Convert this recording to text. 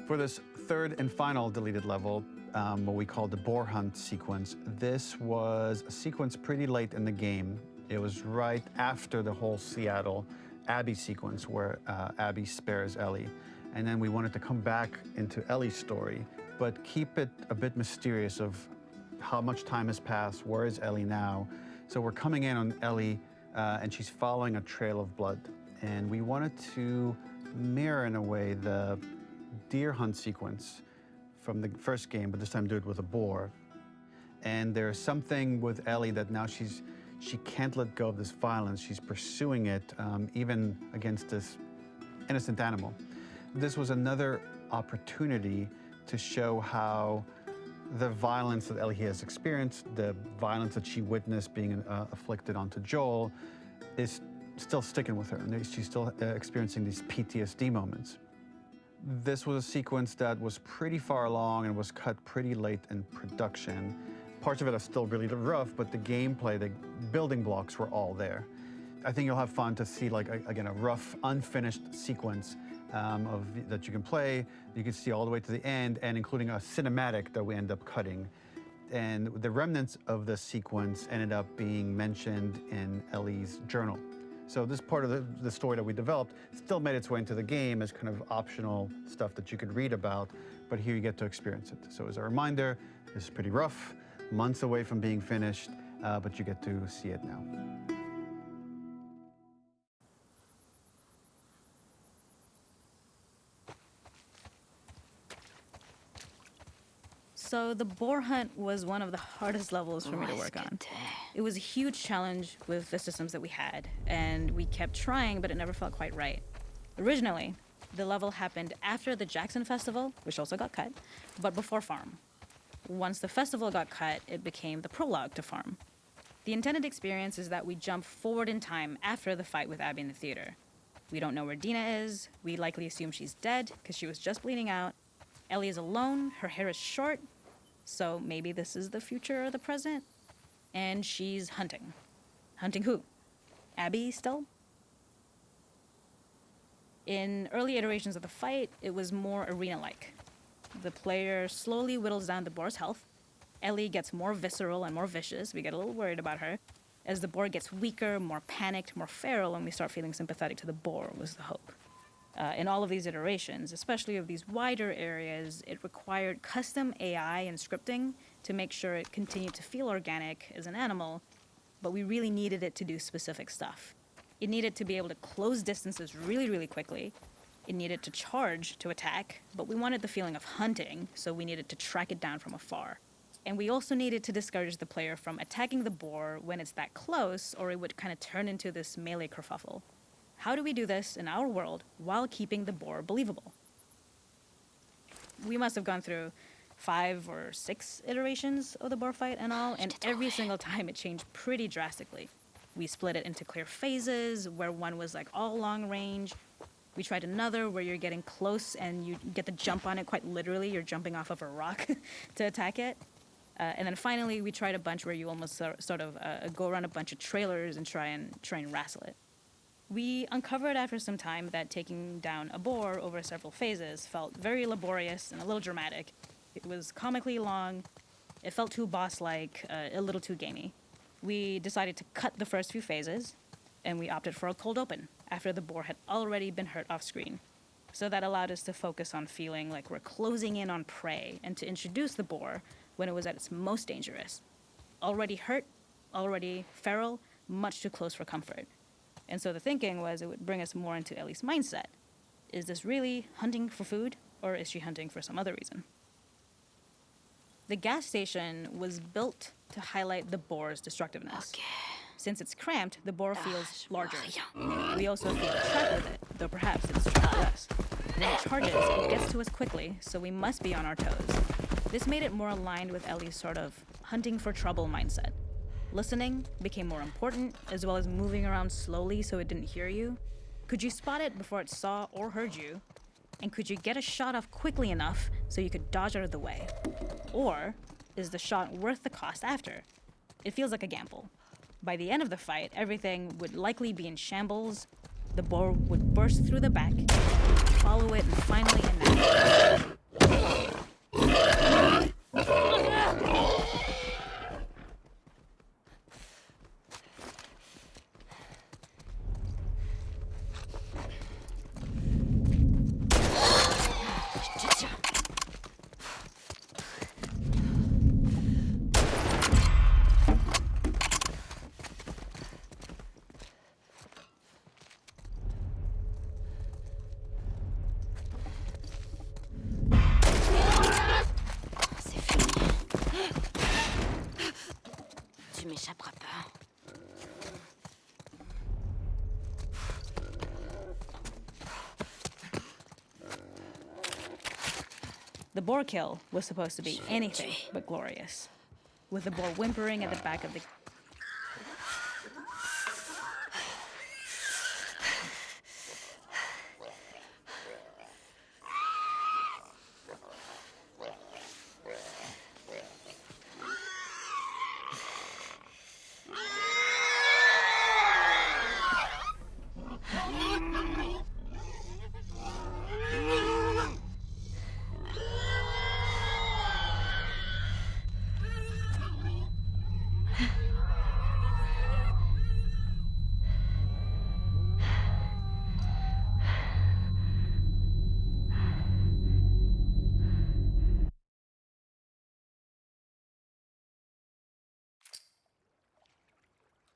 For this third and final deleted level, what we call the boar hunt sequence, this was a sequence pretty late in the game. It was right after the whole Seattle Abby sequence where Abby spares Ellie. And then we wanted to come back into Ellie's story, but keep it a bit mysterious of how much time has passed, where is Ellie now? So we're coming in on Ellie and she's following a trail of blood. And we wanted to mirror in a way the deer hunt sequence from the first game, but this time do it with a boar. And there's something with Ellie that now she can't let go of this violence. She's pursuing it even against this innocent animal. This was another opportunity to show how the violence that Ellie has experienced, the violence that she witnessed being afflicted onto Joel, is still sticking with her, and she's still experiencing these PTSD moments. This was a sequence that was pretty far along and was cut pretty late in production. Parts of it are still really rough, but the gameplay, the building blocks were all there. I think you'll have fun to see, like, again, a rough, unfinished sequence that you can play. You can see all the way to the end, and including a cinematic that we end up cutting. And the remnants of the sequence ended up being mentioned in Ellie's journal. So this part of the story that we developed still made its way into the game as kind of optional stuff that you could read about, but here you get to experience it. So as a reminder, this is pretty rough, months away from being finished, but you get to see it now. So the boar hunt was one of the hardest levels for me to work on. It was a huge challenge with the systems that we had, and we kept trying, but it never felt quite right. Originally, the level happened after the Jackson Festival, which also got cut, but before Farm. Once the festival got cut, it became the prologue to Farm. The intended experience is that we jump forward in time after the fight with Abby in the theater. We don't know where Dina is. We likely assume she's dead because she was just bleeding out. Ellie is alone. Her hair is short. So maybe this is the future or the present. And she's hunting. Hunting who? Abby still? In early iterations of the fight, it was more arena-like. The player slowly whittles down the boar's health. Ellie gets more visceral and more vicious. We get a little worried about her. As the boar gets weaker, more panicked, more feral, and we start feeling sympathetic to the boar was the hope. In all of these iterations, especially of these wider areas, it required custom AI and scripting to make sure it continued to feel organic as an animal, but we really needed it to do specific stuff. It needed to be able to close distances really, really quickly. It needed to charge to attack, but we wanted the feeling of hunting, so we needed to track it down from afar. And we also needed to discourage the player from attacking the boar when it's that close, or it would kind of turn into this melee kerfuffle. How do we do this in our world while keeping the boar believable? We must have gone through 5 or 6 iterations of the boar fight and all, and every single time it changed pretty drastically. We split it into clear phases, where one was like all long range. We tried another where you're getting close and you get the jump on it quite literally. You're jumping off of a rock to attack it. And then finally, we tried a bunch where you almost sort of go around a bunch of trailers and try and wrestle it. We uncovered after some time that taking down a boar over several phases felt very laborious and a little dramatic. It was comically long, it felt too boss-like, a little too gamey. We decided to cut the first few phases, and we opted for a cold open after the boar had already been hurt off-screen. So that allowed us to focus on feeling like we're closing in on prey and to introduce the boar when it was at its most dangerous. Already hurt, already feral, much too close for comfort. And so the thinking was it would bring us more into Ellie's mindset. Is this really hunting for food, or is she hunting for some other reason? The gas station was built to highlight the boar's destructiveness. Okay. Since it's cramped, the boar feels larger. We also feel trapped with it, though perhaps it's trapped with us. When it charges, it gets to us quickly, so we must be on our toes. This made it more aligned with Ellie's sort of hunting for trouble mindset. Listening became more important, as well as moving around slowly so it didn't hear you. Could you spot it before it saw or heard you? And could you get a shot off quickly enough so you could dodge out of the way? Or is the shot worth the cost after? It feels like a gamble. By the end of the fight, everything would likely be in shambles. The boar would burst through the back, follow it, and finally enact. C'est fini. Tu m'échapperas pas. The boar kill was supposed to be anything but glorious, with the boar whimpering at the back of the